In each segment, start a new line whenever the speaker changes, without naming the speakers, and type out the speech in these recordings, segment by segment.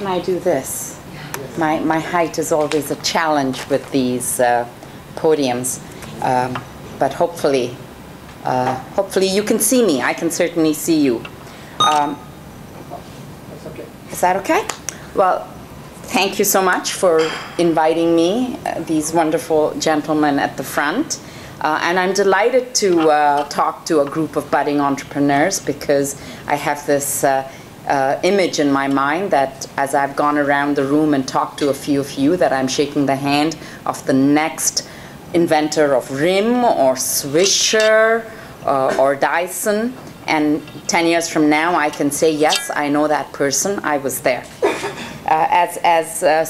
can I do this? My height is always a challenge with these podiums, but hopefully you can see me. I can certainly see you. Is that okay? Well, thank you so much for inviting me, these wonderful gentlemen at the front. And I'm delighted to talk to a group of budding entrepreneurs, because I have this image in my mind that as I've gone around the room and talked to a few of you, that I'm shaking the hand of the next inventor of RIM or Swisher or Dyson. And 10 years from now, I can say, yes, I know that person. I was there. As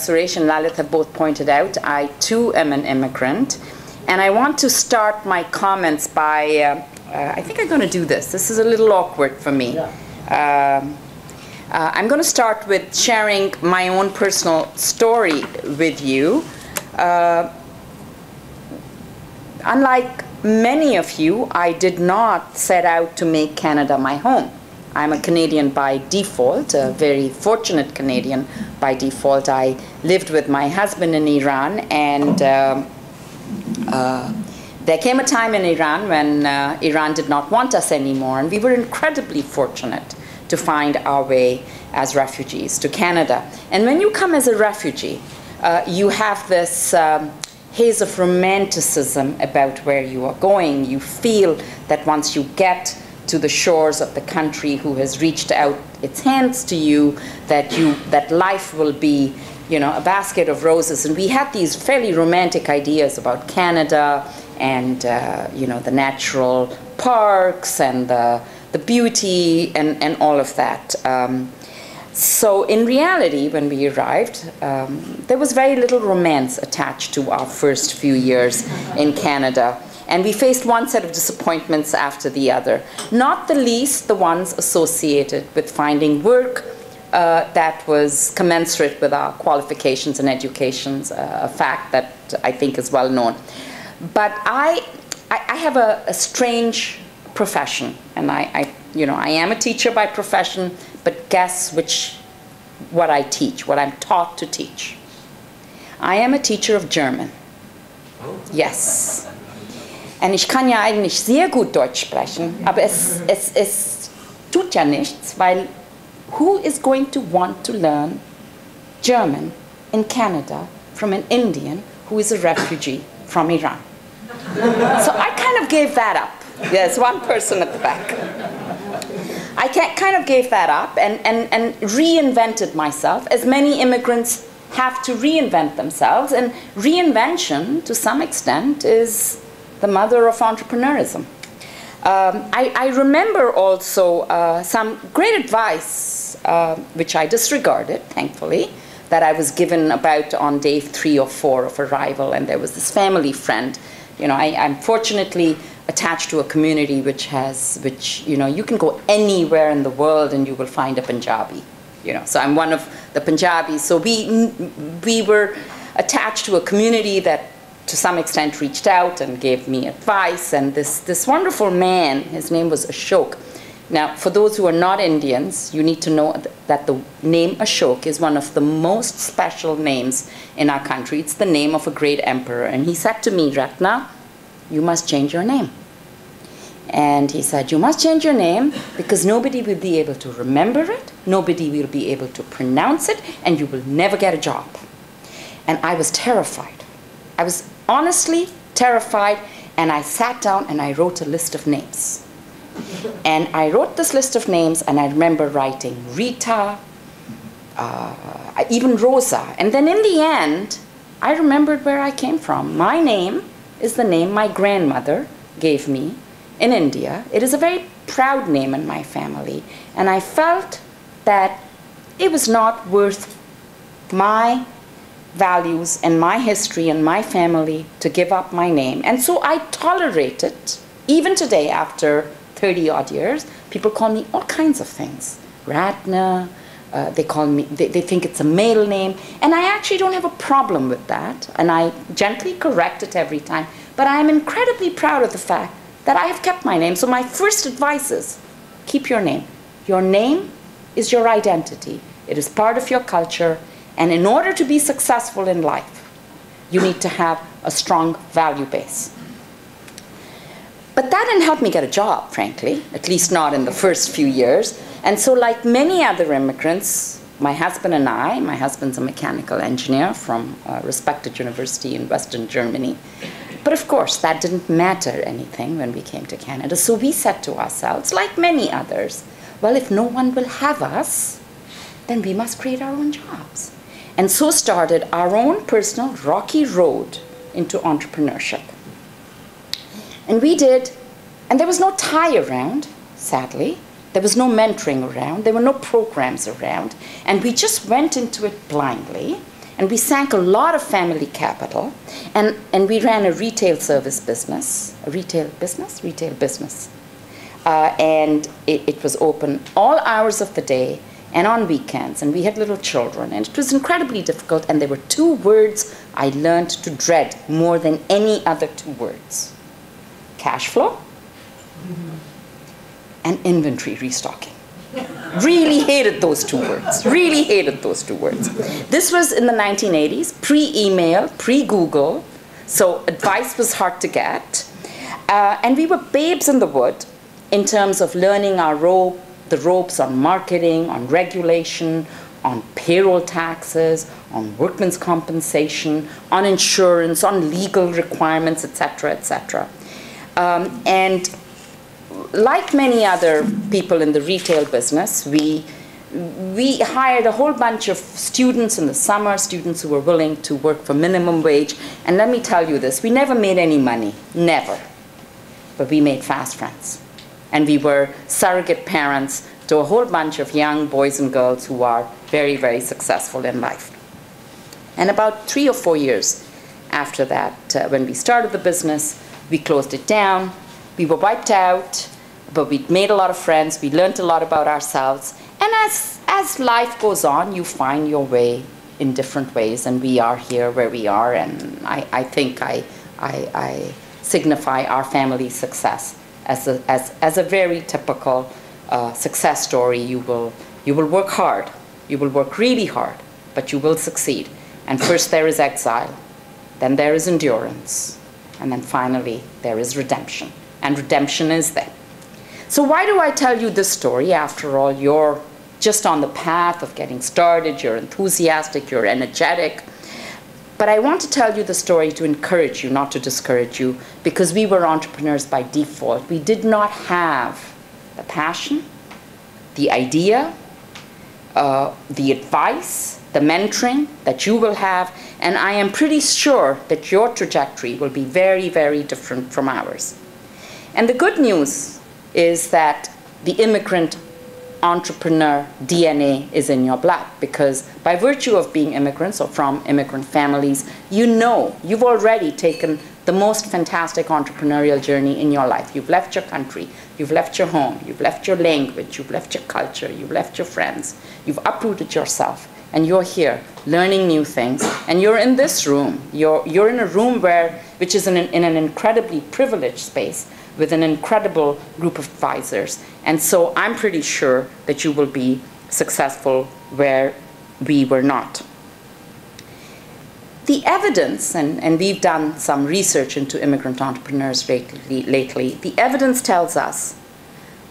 Suresh and Lalit have both pointed out, I too am an immigrant. And I want to start my comments by, I think I'm going to do this. This is a little awkward for me. Yeah. I'm going to start with sharing my own personal story with you. Unlike many of you, I did not set out to make Canada my home. I'm a Canadian by default, a very fortunate Canadian by default. I lived with my husband in Iran, and there came a time in Iran when Iran did not want us anymore, and we were incredibly fortunate to find our way as refugees to Canada. And when you come as a refugee, you have this haze of romanticism about where you are going. You feel that once you get to the shores of the country who has reached out its hands to you, that life will be, you know, a basket of roses. And we had these fairly romantic ideas about Canada and you know, the natural parks and the beauty and all of that. So in reality, when we arrived, there was very little romance attached to our first few years in Canada. And we faced one set of disappointments after the other, not the least the ones associated with finding work that was commensurate with our qualifications and educations, a fact that I think is well known. But I have a strange profession, and you know, I am a teacher by profession, but guess what I teach, what I'm taught to teach. I am a teacher of German. Yes. Und ich kann ja eigentlich sehr gut Deutsch sprechen, aber es tut ja nichts, weil who is going to want to learn German in Canada from an Indian who is a refugee from Iran? So I kind of gave that up. There's one person at the back. I kind of gave that up and reinvented myself, as many immigrants have to reinvent themselves. And reinvention, to some extent, is the mother of entrepreneurism. I remember also some great advice, which I disregarded, thankfully, that I was given about on day 3 or 4 of arrival. And there was this family friend. You know, I'm fortunately attached to a community which, you know, you can go anywhere in the world and you will find a Punjabi. You know, so I'm one of the Punjabis. So we were attached to a community that to some extent reached out and gave me advice. And this wonderful man, his name was Ashok. Now, for those who are not Indians, you need to know that the name Ashok is one of the most special names in our country. It's the name of a great emperor. And he said to me, Ratna, you must change your name. And he said, you must change your name because nobody will be able to remember it, nobody will be able to pronounce it, and you will never get a job. And I was terrified. I was honestly terrified, and I sat down and I wrote a list of names. And I wrote this list of names, and I remember writing Rita, even Rosa. And then in the end, I remembered where I came from. My name is the name my grandmother gave me in India. It is a very proud name in my family. And I felt that it was not worth my values and my history and my family to give up my name. And so I tolerated, even today after 30 odd years, people call me all kinds of things. Ratna, they think it's a male name, and I actually don't have a problem with that, and I gently correct it every time, but I am incredibly proud of the fact that I have kept my name. So my first advice is, keep your name. Your name is your identity. It is part of your culture. And in order to be successful in life, you need to have a strong value base. But that didn't help me get a job, frankly, at least not in the first few years. And so like many other immigrants, my husband and I, my husband's a mechanical engineer from a respected university in Western Germany. But of course, that didn't matter anything when we came to Canada. So we said to ourselves, like many others, well, if no one will have us, then we must create our own jobs. And so started our own personal rocky road into entrepreneurship. And we did, and there was no TiE around, sadly. There was no mentoring around. There were no programs around. And we just went into it blindly. And we sank a lot of family capital. And we ran a retail service business. A retail business? Retail business. And it was open all hours of the day and on weekends. And we had little children. And it was incredibly difficult. And there were 2 words I learned to dread more than any other 2 words. Cash flow and inventory restocking. Really hated those 2 words. Really hated those 2 words. This was in the 1980s, pre-email, pre-Google, so advice was hard to get. And we were babes in the wood in terms of learning the ropes on marketing, on regulation, on payroll taxes, on workmen's compensation, on insurance, on legal requirements, etc., etc. And like many other people in the retail business, we hired a whole bunch of students in the summer, students who were willing to work for minimum wage. And let me tell you this, we never made any money, never. But we made fast friends. And we were surrogate parents to a whole bunch of young boys and girls who are very, very successful in life. And about 3 or 4 years after that, when we started the business, we closed it down. We were wiped out, but we made a lot of friends. We learned a lot about ourselves. And as life goes on, you find your way in different ways. And we are here where we are. And I think I signify our family's success as a very typical success story. You will work hard. You will work really hard, but you will succeed. And first there is exile. Then there is endurance. And then finally, there is redemption. And redemption is there. So why do I tell you this story? After all, you're just on the path of getting started. You're enthusiastic. You're energetic. But I want to tell you the story to encourage you, not to discourage you, because we were entrepreneurs by default. We did not have the passion, the idea, the advice, the mentoring that you will have. And I am pretty sure that your trajectory will be very, very different from ours. And the good news is that the immigrant entrepreneur DNA is in your blood, because by virtue of being immigrants or from immigrant families, you've already taken the most fantastic entrepreneurial journey in your life. You've left your country, you've left your home, you've left your language, you've left your culture, you've left your friends, you've uprooted yourself. And you're here learning new things, and you're in this room. You're in a room which is in an incredibly privileged space with an incredible group of advisors. And so I'm pretty sure that you will be successful where we were not. The evidence, and we've done some research into immigrant entrepreneurs lately, the evidence tells us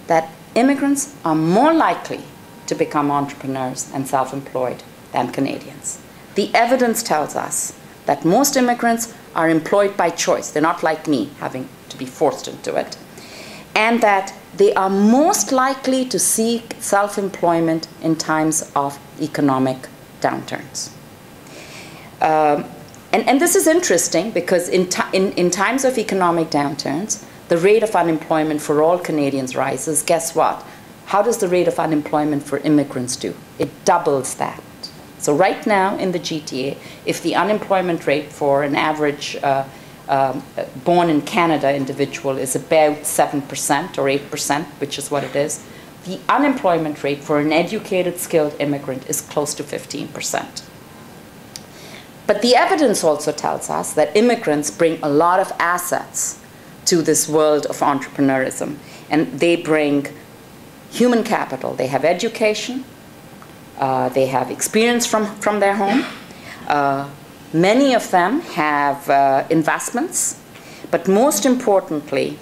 that immigrants are more likely to become entrepreneurs and self-employed than Canadians. The evidence tells us that most immigrants are employed by choice. They're not like me, having to be forced into it. And that they are most likely to seek self-employment in times of economic downturns. And this is interesting because in times of economic downturns, the rate of unemployment for all Canadians rises. Guess what? How does the rate of unemployment for immigrants do? It doubles that. So right now in the GTA, if the unemployment rate for an average born in Canada individual is about 7% or 8%, which is what it is, the unemployment rate for an educated, skilled immigrant is close to 15%. But the evidence also tells us that immigrants bring a lot of assets to this world of entrepreneurism. And they bring human capital. They have education, They have experience from their home. Many of them have investments, but most importantly,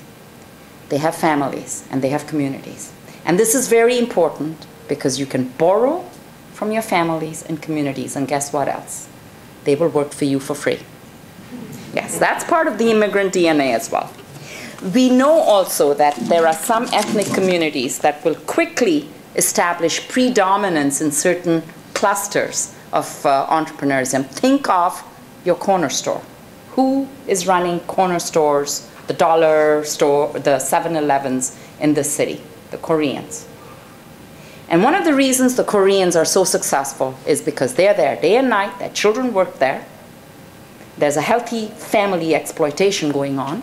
they have families and they have communities. And this is very important because you can borrow from your families and communities, and guess what else? They will work for you for free. Yes, that's part of the immigrant DNA as well. We know also that there are some ethnic communities that will quickly establish predominance in certain clusters of entrepreneurs. And think of your corner store. Who is running corner stores, the dollar store, the 7-Elevens in this city? The Koreans. And one of the reasons the Koreans are so successful is because they're there day and night, their children work there. There's a healthy family exploitation going on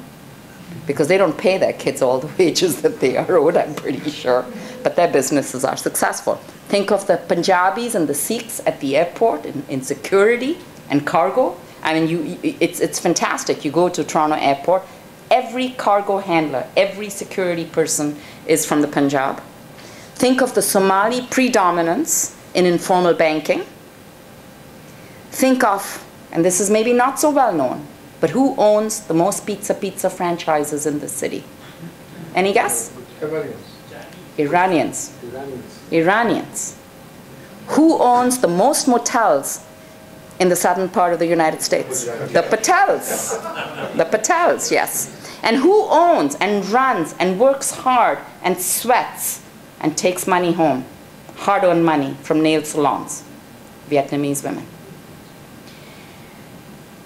because they don't pay their kids all the wages that they are owed, I'm pretty sure, but their businesses are successful. Think of the Punjabis and the Sikhs at the airport in security and cargo. I mean, it's fantastic. You go to Toronto airport, every cargo handler, every security person is from the Punjab. Think of the Somali predominance in informal banking. Think of, and this is maybe not so well known, but who owns the most pizza franchises in the city? Any guess? Iranians. Iranians. Who owns the most motels in the southern part of the United States? The Patels. The Patels, yes. And who owns and runs and works hard and sweats and takes money home, hard-earned money from nail salons? Vietnamese women.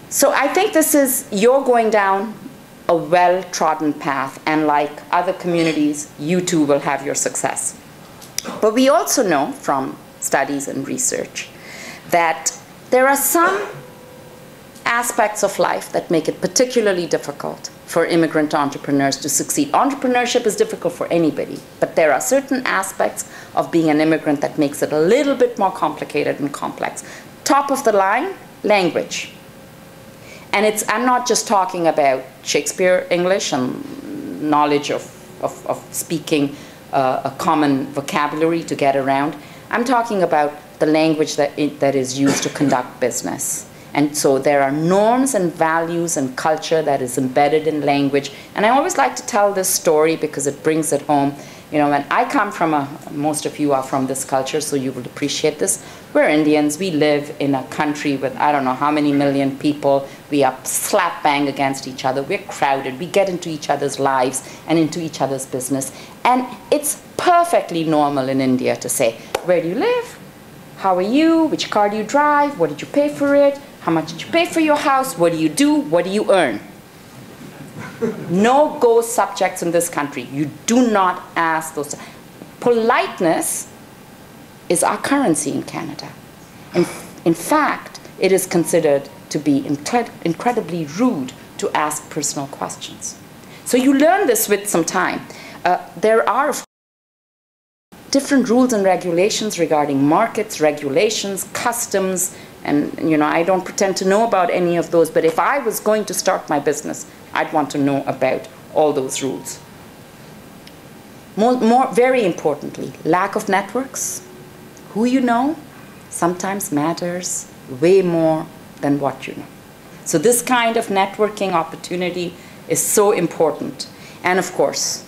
So I think this is, you're going down a well-trodden path, and like other communities, you too will have your success. But we also know from studies and research that there are some aspects of life that make it particularly difficult for immigrant entrepreneurs to succeed. Entrepreneurship is difficult for anybody, but there are certain aspects of being an immigrant that makes it a little bit more complicated and complex. Top of the line, language. And I'm not just talking about Shakespeare English and knowledge of speaking a common vocabulary to get around. I'm talking about the language that is used to conduct business. And so there are norms and values and culture that is embedded in language. And I always like to tell this story because it brings it home. You know, when I come from most of you are from this culture, so you will appreciate this. We're Indians. We live in a country with I don't know how many million people. We are slap bang against each other. We're crowded. We get into each other's lives and into each other's business. And it's perfectly normal in India to say, where do you live? How are you? Which car do you drive? What did you pay for it? How much did you pay for your house? What do you do? What do you earn? No-go subjects in this country. You do not ask those. Politeness is our currency in Canada. In fact, it is considered to be incredibly rude to ask personal questions. So you learn this with some time. There are different rules and regulations regarding markets, regulations, customs, and you know, I don't pretend to know about any of those, but if I was going to start my business, I'd want to know about all those rules. Very importantly, lack of networks. Who you know sometimes matters way more than what you know. So this kind of networking opportunity is so important. And of course,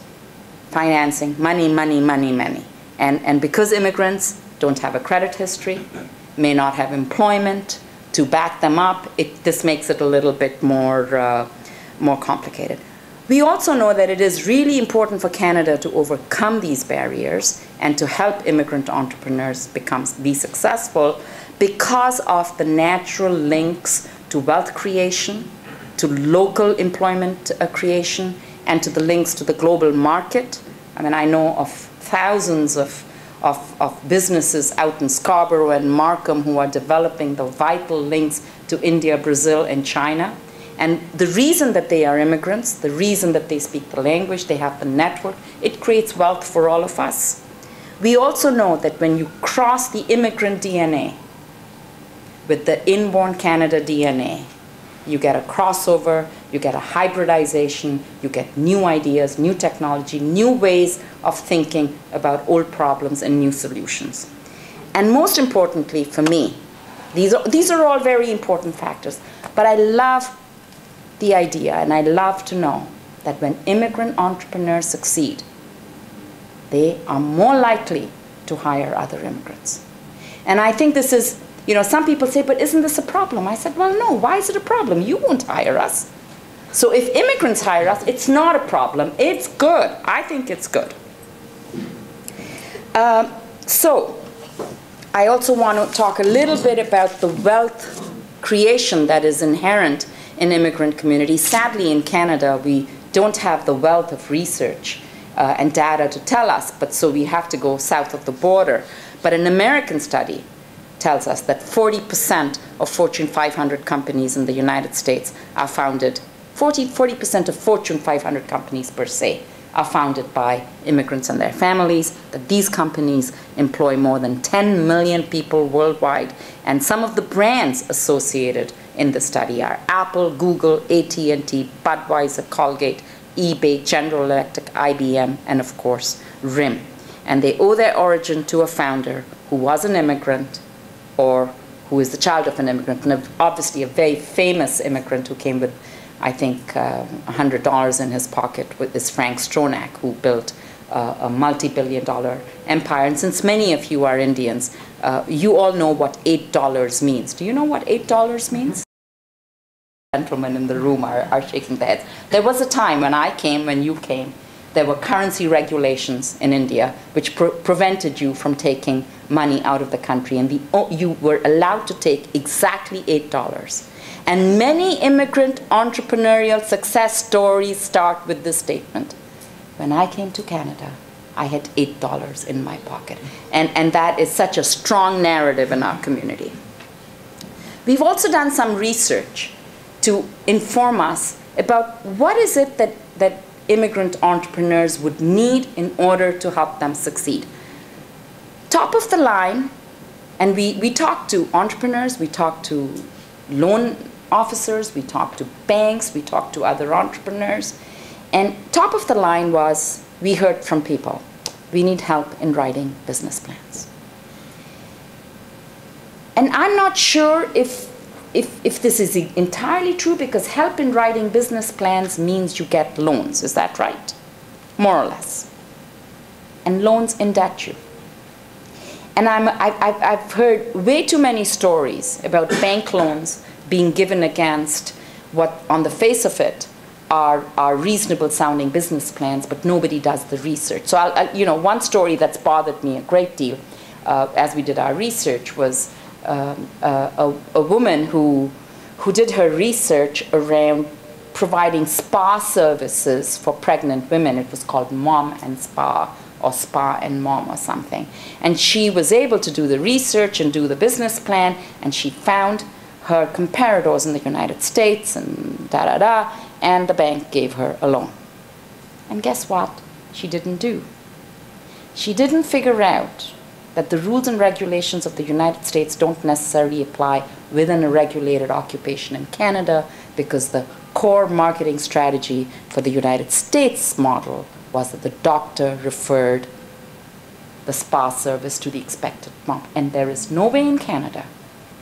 financing, money. And because immigrants don't have a credit history, may not have employment to back them up, this makes it a little bit more complicated. We also know that it is really important for Canada to overcome these barriers and to help immigrant entrepreneurs be successful because of the natural links to wealth creation, to local employment creation, and to the links to the global market. I mean, I know of thousands of businesses out in Scarborough and Markham who are developing the vital links to India, Brazil, and China. And the reason that they are immigrants, the reason that they speak the language, they have the network, it creates wealth for all of us. We also know that when you cross the immigrant DNA with the inborn Canada DNA, you get a crossover, you get a hybridization, you get new ideas, new technology, new ways of thinking about old problems and new solutions. And most importantly for me, these are all very important factors, but I love the idea and I love to know that when immigrant entrepreneurs succeed, they are more likely to hire other immigrants. And I think this is, you know, some people say, but isn't this a problem? I said, well, no, why is it a problem? You won't hire us. So if immigrants hire us, it's not a problem. It's good. I think it's good. So I also want to talk a little bit about the wealth creation that is inherent in immigrant communities. Sadly, in Canada, we don't have the wealth of research and data to tell us, but so we have to go south of the border. But an American study tells us that 40% of Fortune 500 companies in the United States are founded, 40% of Fortune 500 companies per se are founded by immigrants and their families, that these companies employ more than 10 million people worldwide, and some of the brands associated in the study are Apple, Google, AT&T, Budweiser, Colgate, eBay, General Electric, IBM, and of course, RIM. And they owe their origin to a founder who was an immigrant or who is the child of an immigrant, and obviously a very famous immigrant who came with, I think, $100 in his pocket, is Frank Stronach, who built a multi-billion-dollar empire. And since many of you are Indians, you all know what $8 means. Do you know what $8 means? Gentlemen in the room are shaking their heads. There was a time when I came, when you came, there were currency regulations in India which prevented you from taking money out of the country, and you were allowed to take exactly $8. And many immigrant entrepreneurial success stories start with this statement: when I came to Canada, I had $8 in my pocket. And that is such a strong narrative in our community. We've also done some research to inform us about what is it that immigrant entrepreneurs would need in order to help them succeed. Top of the line, and we talked to entrepreneurs, we talked to loan officers, we talked to banks, we talked to other entrepreneurs, and top of the line was, we heard from people, we need help in writing business plans. And I'm not sure if this is entirely true, because help in writing business plans means you get loans. Is that right? More or less. And loans indebt you. And I've heard way too many stories about bank loans being given against what, on the face of it, are reasonable sounding business plans, but nobody does the research. So one story that's bothered me a great deal as we did our research was a woman who did her research around providing spa services for pregnant women. It was called Mom and Spa, or Spa and Mom or something. And she was able to do the research and do the business plan, and she found her comparators in the United States and and the bank gave her a loan. And guess what she didn't do? She didn't figure out that the rules and regulations of the United States don't necessarily apply within a regulated occupation in Canada, because the core marketing strategy for the United States model was that the doctor referred the spa service to the expectant mom. And there is no way in Canada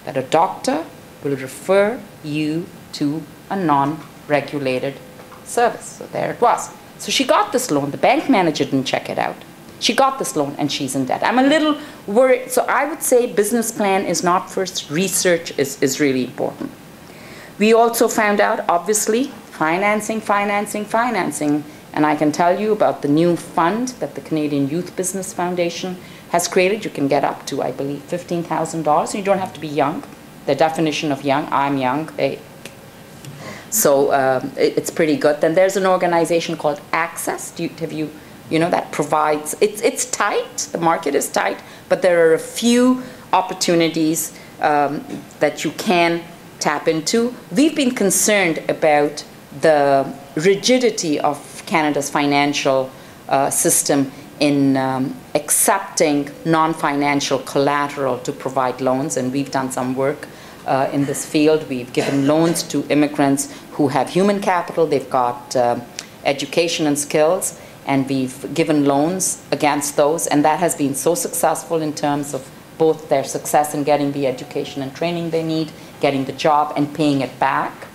that a doctor will refer you to a non-regulated service. So there it was. So she got this loan. The bank manager didn't check it out. She got this loan and she's in debt. I'm a little worried. So I would say business plan is not first. Research is really important. We also found out, obviously, financing. And I can tell you about the new fund that the Canadian Youth Business Foundation has created. You can get up to, I believe, $15,000. You don't have to be young. The definition of young, I'm young. Hey. So it's pretty good. Then there's an organization called Access. That provides, it's tight, the market is tight, but there are a few opportunities that you can tap into. We've been concerned about the rigidity of Canada's financial system in accepting non-financial collateral to provide loans, and we've done some work in this field. We've given loans to immigrants who have human capital, they've got education and skills, and we've given loans against those, and that has been so successful in terms of both their success in getting the education and training they need, getting the job, and paying it back,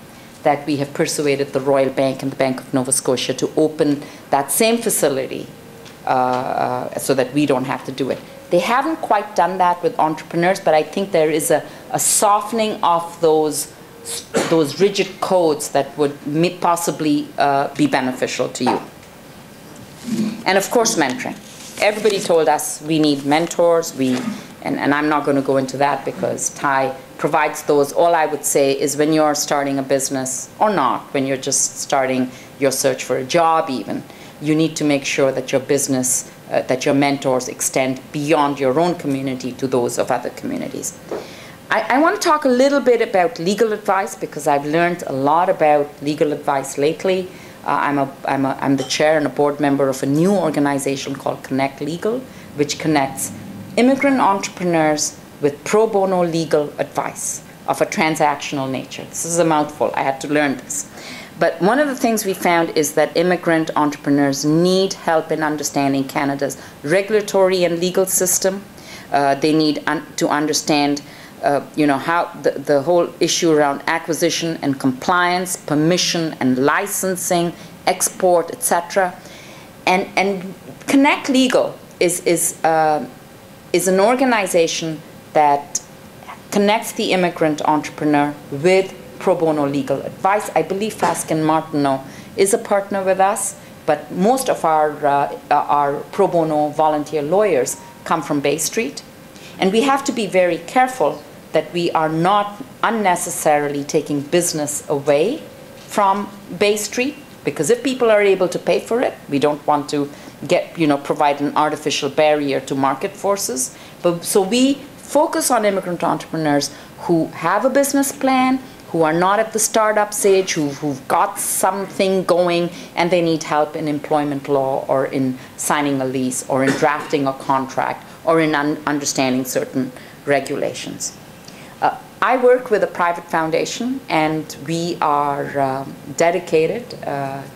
that we have persuaded the Royal Bank and the Bank of Nova Scotia to open that same facility so that we don't have to do it. They haven't quite done that with entrepreneurs, but I think there is a softening of those rigid codes that would possibly be beneficial to you. And of course, mentoring. Everybody told us we need mentors. And I'm not going to go into that because TiE provides those. All I would say is when you're starting a business, or not, when you're just starting your search for a job even, you need to make sure that your business, that your mentors extend beyond your own community to those of other communities. I want to talk a little bit about legal advice because I've learned a lot about legal advice lately. I'm the chair and a board member of a new organization called Connect Legal, which connects immigrant entrepreneurs with pro bono legal advice of a transactional nature. This is a mouthful. I had to learn this. But one of the things we found is that immigrant entrepreneurs need help in understanding Canada's regulatory and legal system. They need to understand how the whole issue around acquisition and compliance, permission and licensing, export, etc. And Connect Legal is an organization that connects the immigrant entrepreneur with pro bono legal advice. I believe Faskin Martineau is a partner with us, but most of our pro bono volunteer lawyers come from Bay Street. And we have to be very careful that we are not unnecessarily taking business away from Bay Street, because if people are able to pay for it, we don't want to provide an artificial barrier to market forces. So we focus on immigrant entrepreneurs who have a business plan, who are not at the startup stage, who've got something going, and they need help in employment law or in signing a lease or in drafting a contract or in understanding certain regulations. I work with a private foundation, and we are dedicated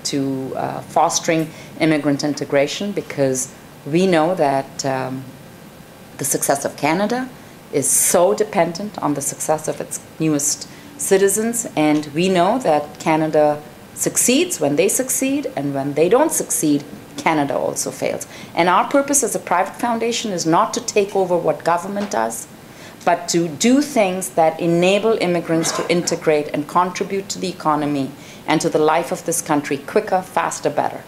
to fostering immigrant integration because we know that the success of Canada is so dependent on the success of its newest citizens, and we know that Canada succeeds when they succeed, and when they don't succeed, Canada also fails. And our purpose as a private foundation is not to take over what government does, but to do things that enable immigrants to integrate and contribute to the economy and to the life of this country quicker, faster, better.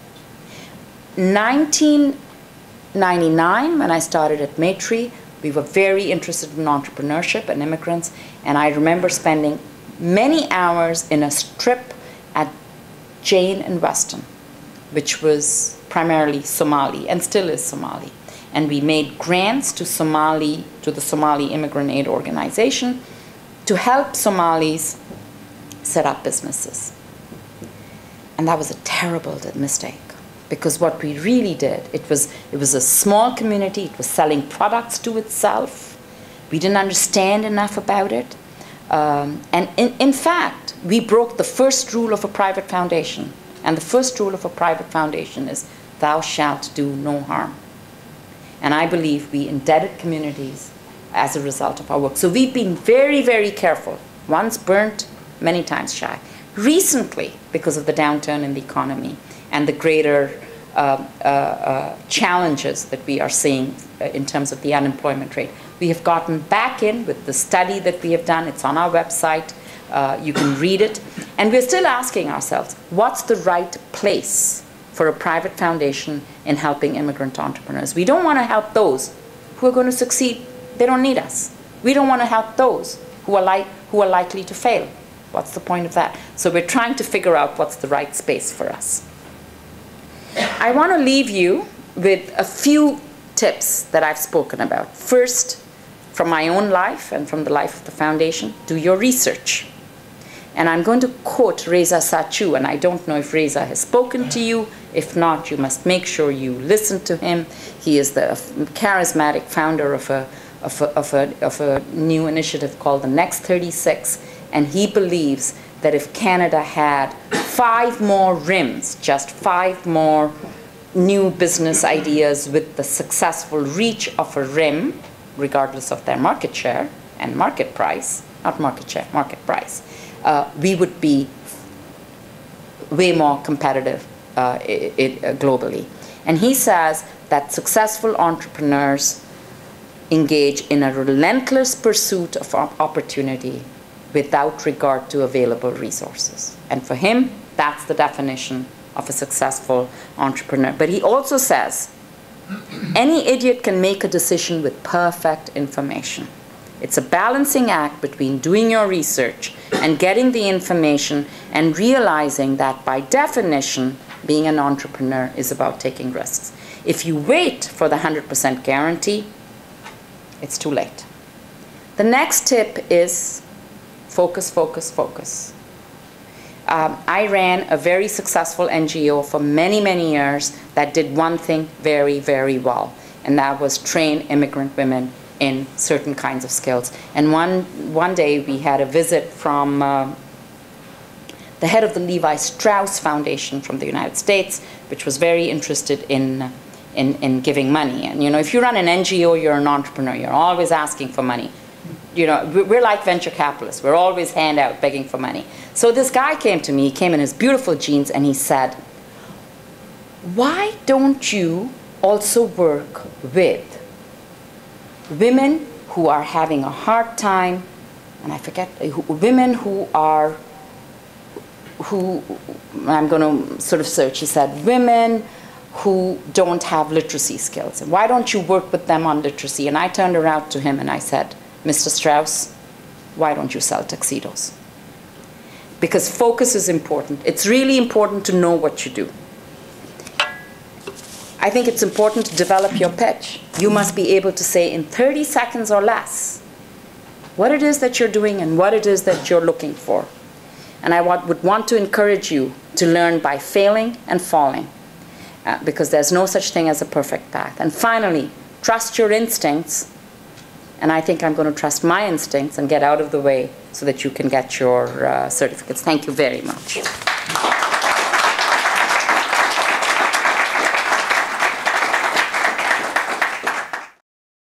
1999, when I started at Maytree, we were very interested in entrepreneurship and immigrants, and I remember spending many hours in a strip at Jane and Weston, which was primarily Somali and still is Somali. And we made grants to the Somali Immigrant Aid Organization to help Somalis set up businesses. And that was a terrible mistake, because what we really did, it was a small community, it was selling products to itself. We didn't understand enough about it. And in fact, we broke the first rule of a private foundation. And the first rule of a private foundation is, thou shalt do no harm. And I believe we indebted communities as a result of our work. So we've been very, very careful. Once burnt, many times shy. Recently, because of the downturn in the economy and the greater challenges that we are seeing in terms of the unemployment rate, we have gotten back in with the study that we have done. It's on our website. You can read it. And we're still asking ourselves, what's the right place for a private foundation in helping immigrant entrepreneurs? We don't want to help those who are going to succeed. They don't need us. We don't want to help those who are likely to fail. What's the point of that? So we're trying to figure out what's the right space for us. I want to leave you with a few tips that I've spoken about. First, from my own life and from the life of the foundation, do your research. And I'm going to quote Reza Sachu, and I don't know if Reza has spoken to you. If not, you must make sure you listen to him. He is the charismatic founder of a new initiative called the Next 36, and he believes that if Canada had 5 more rims, just 5 more new business ideas with the successful reach of a rim, regardless of their market share and market price, not market share, market price, we would be way more competitive globally. And he says that successful entrepreneurs engage in a relentless pursuit of opportunity without regard to available resources. And for him, that's the definition of a successful entrepreneur. But he also says, any idiot can make a decision with perfect information. It's a balancing act between doing your research and getting the information and realizing that by definition, being an entrepreneur is about taking risks. If you wait for the 100% guarantee, it's too late. The next tip is focus, focus, focus. I ran a very successful NGO for many, many years that did one thing very, very well, and that was train immigrant women in certain kinds of skills. And one day we had a visit from the head of the Levi Strauss Foundation from the United States, which was very interested in giving money. And you know, if you run an NGO, you're an entrepreneur. You're always asking for money. You know, we're like venture capitalists. We're always hand out begging for money. So this guy came to me, he came in his beautiful jeans, and he said, why don't you also work with women who are having a hard time, and I forget, women who are, I'm going to sort of search, he said, women who don't have literacy skills. And why don't you work with them on literacy? And I turned around to him and I said, Mr. Strauss, why don't you sell tuxedos? Because focus is important. It's really important to know what you do. I think it's important to develop your pitch. You must be able to say in 30 seconds or less what it is that you're doing and what it is that you're looking for. And I would want to encourage you to learn by failing and falling, because there's no such thing as a perfect path. And finally, trust your instincts. And I think I'm going to trust my instincts and get out of the way so that you can get your certificates. Thank you very much.